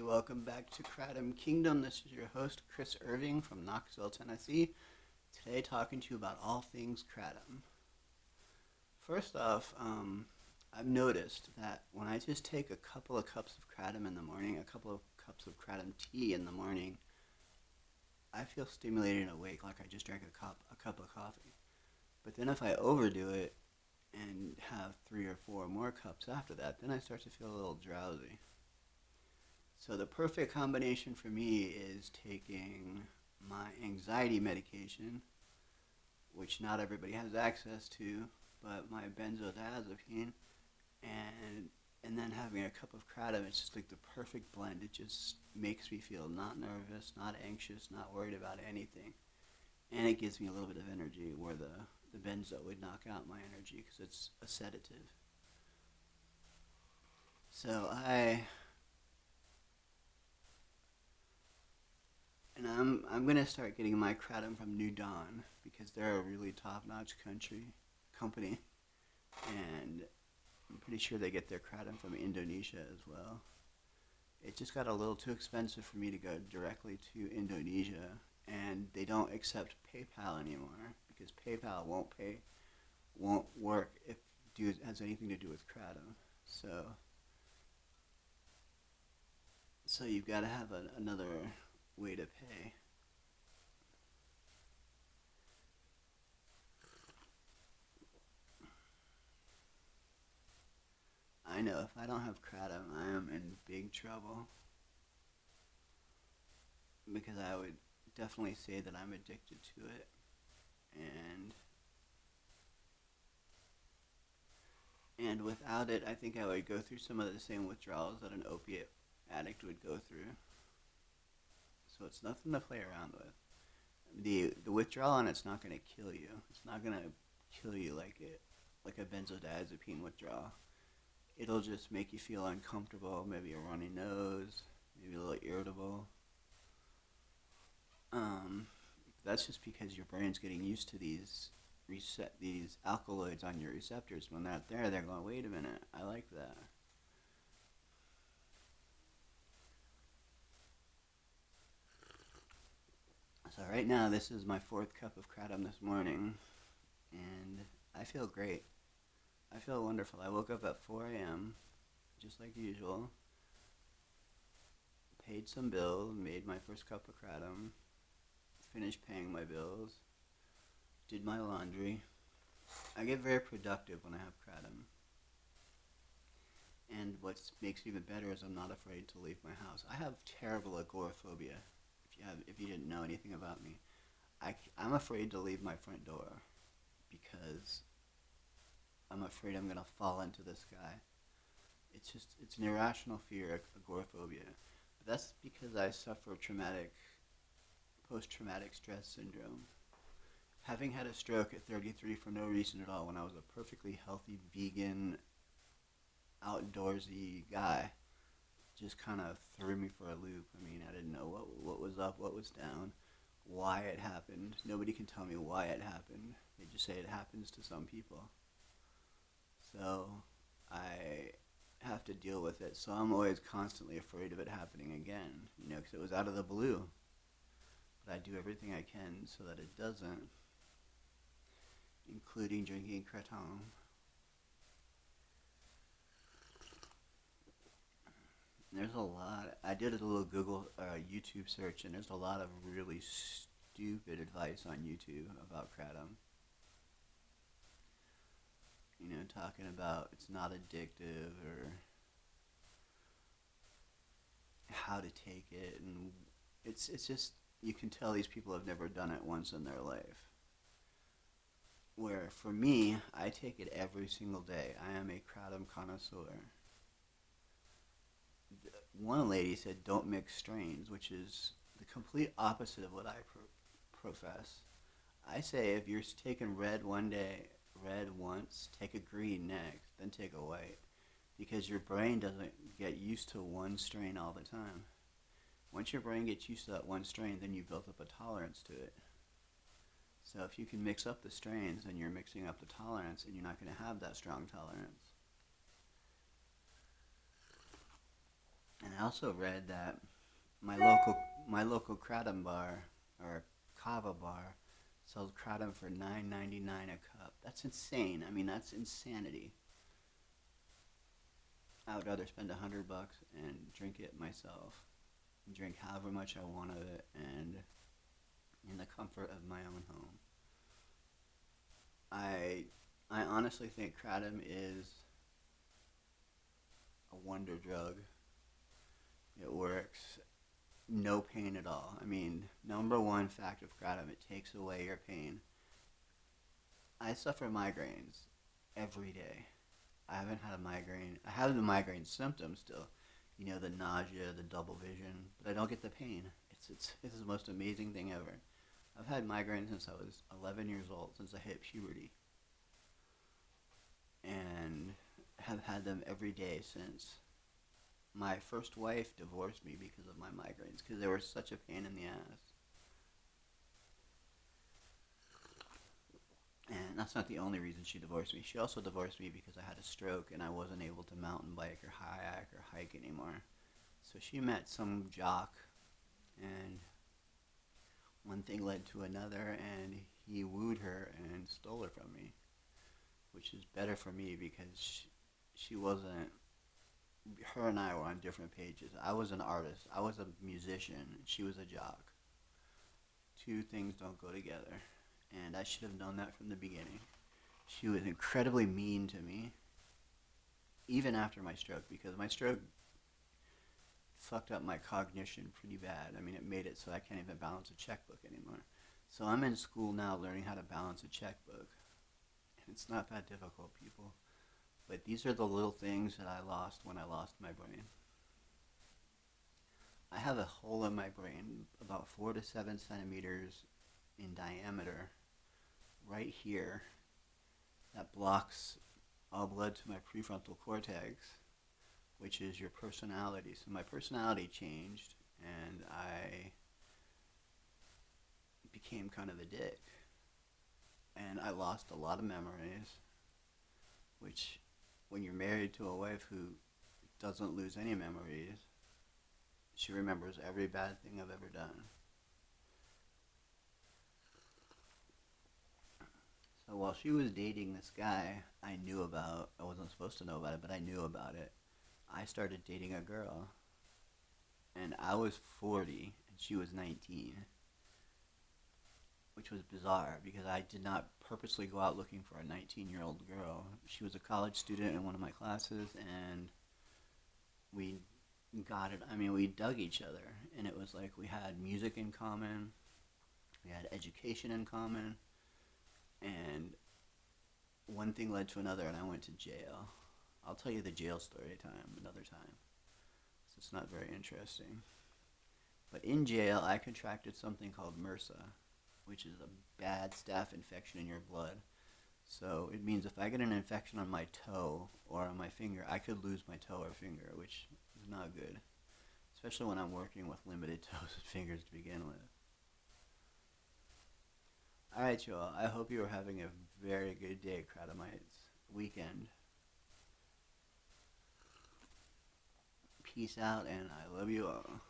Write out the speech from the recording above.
welcome back to Kratom Kingdom. This is your host, Chris Irving from Knoxville, Tennessee. Today, talking to you about all things Kratom. First off, I've noticed that when I just take a couple of cups of Kratom in the morning, a couple of cups of Kratom tea in the morning, I feel stimulated and awake like I just drank a cup of coffee. But then if I overdo it and have 3 or 4 more cups after that, then I start to feel a little drowsy. So the perfect combination for me is taking my anxiety medication, which not everybody has access to, but my benzodiazepine, and then having a cup of Kratom. It's just like the perfect blend. It just makes me feel not nervous, not anxious, not worried about anything. And it gives me a little bit of energy where the benzo would knock out my energy because it's a sedative. So I'm gonna start getting my Kratom from New Dawn because they're a really top-notch company, and I'm pretty sure they get their Kratom from Indonesia as well. It just got a little too expensive for me to go directly to Indonesia, and they don't accept PayPal anymore because PayPal won't work if it has anything to do with Kratom. So you've got to have another way to pay. I know if I don't have Kratom, I am in big trouble because I would definitely say that I'm addicted to it, and without it, I think I would go through some of the same withdrawals that an opiate addict would go through. So it's nothing to play around with. The withdrawal on it's not going to kill you. It's not going to kill you like a benzodiazepine withdrawal. It'll just make you feel uncomfortable, maybe a runny nose, maybe a little irritable. That's just because your brain's getting used to these alkaloids on your receptors. When they're not there, they're going, wait a minute, I like that. So right now, this is my 4th cup of Kratom this morning, and I feel great. I feel wonderful. I woke up at 4 a.m., just like usual, paid some bills, made my first cup of Kratom, finished paying my bills, did my laundry. I get very productive when I have Kratom. And what makes it even better is I'm not afraid to leave my house. I have terrible agoraphobia. If you didn't know anything about me, I'm afraid to leave my front door because I'm afraid I'm gonna fall into the sky. It's an irrational fear, agoraphobia. But that's because I suffer post-traumatic stress syndrome. Having had a stroke at 33 for no reason at all when I was a perfectly healthy, vegan, outdoorsy guy just kind of threw me for a loop. I mean, I didn't know what was up, what was down, why it happened. Nobody can tell me why it happened. They just say it happens to some people. So I have to deal with it. So I'm always constantly afraid of it happening again, because it was out of the blue. But I do everything I can so that it doesn't, including drinking Kratom. There's a lot. I did a little YouTube search, and there's a lot of really stupid advice on YouTube about Kratom. Talking about it's not addictive or how to take it, and it's just you can tell these people have never done it once in their life. Where for me, I take it every single day. I am a Kratom connoisseur. One lady said don't mix strains, which is the complete opposite of what I profess. I say if you're taking red one day, red once, take a green next, then take a white, because your brain doesn't get used to one strain all the time. Once your brain gets used to that one strain, then you build up a tolerance to it. So if you can mix up the strains, then you're mixing up the tolerance, and you're not going to have that strong tolerance. And I also read that my local my local Kratom bar or kava bar sells Kratom for $9.99 a cup. That's insane. I mean, that's insanity. I would rather spend $100 and drink it myself, drink however much I want of it, and in the comfort of my own home. I I honestly think Kratom is a wonder drug. It works, no pain at all. I mean, number one fact of Kratom, it takes away your pain. I suffer migraines every day. I haven't had a migraine. I have the migraine symptoms still, the nausea, the double vision, but I don't get the pain. It's the most amazing thing ever. I've had migraines since I was 11 years old, since I hit puberty, and have had them every day since. My first wife divorced me because of my migraines, because they were such a pain in the ass. And that's not the only reason she divorced me. She also divorced me because I had a stroke and I wasn't able to mountain bike or kayak or hike anymore. So she met some jock, and one thing led to another, and he wooed her and stole her from me, which is better for me because she wasn't. Her and I were on different pages. I was an artist. I was a musician. And she was a jock. Two things don't go together, and I should have known that from the beginning. She was incredibly mean to me, even after my stroke, because my stroke fucked up my cognition pretty bad. I mean, it made it so I can't even balance a checkbook anymore. So I'm in school now learning how to balance a checkbook. And it's not that difficult, people. But these are the little things that I lost when I lost my brain. I have a hole in my brain about 4 to 7 centimeters in diameter right here that blocks all blood to my prefrontal cortex, which is your personality. So my personality changed, and I became kind of a dick. And I lost a lot of memories, which, when you're married to a wife who doesn't lose any memories, she remembers every bad thing I've ever done. So while she was dating this guy I knew about, I wasn't supposed to know about it, but I knew about it. I started dating a girl, and I was 40 and she was 19, which was bizarre because I did not purposely go out looking for a 19-year-old girl. She was a college student in one of my classes, and we got it. I mean, we dug each other, and it was like we had music in common, we had education in common, and one thing led to another, and I went to jail. I'll tell you the jail story another time. So it's not very interesting. But in jail, I contracted something called MRSA, which is a bad staph infection in your blood. So it means if I get an infection on my toe or on my finger, I could lose my toe or finger, which is not good, especially when I'm working with limited toes and fingers to begin with. Alright, y'all. I hope you are having a very good day, Kratomites. Weekend. Peace out, and I love you all.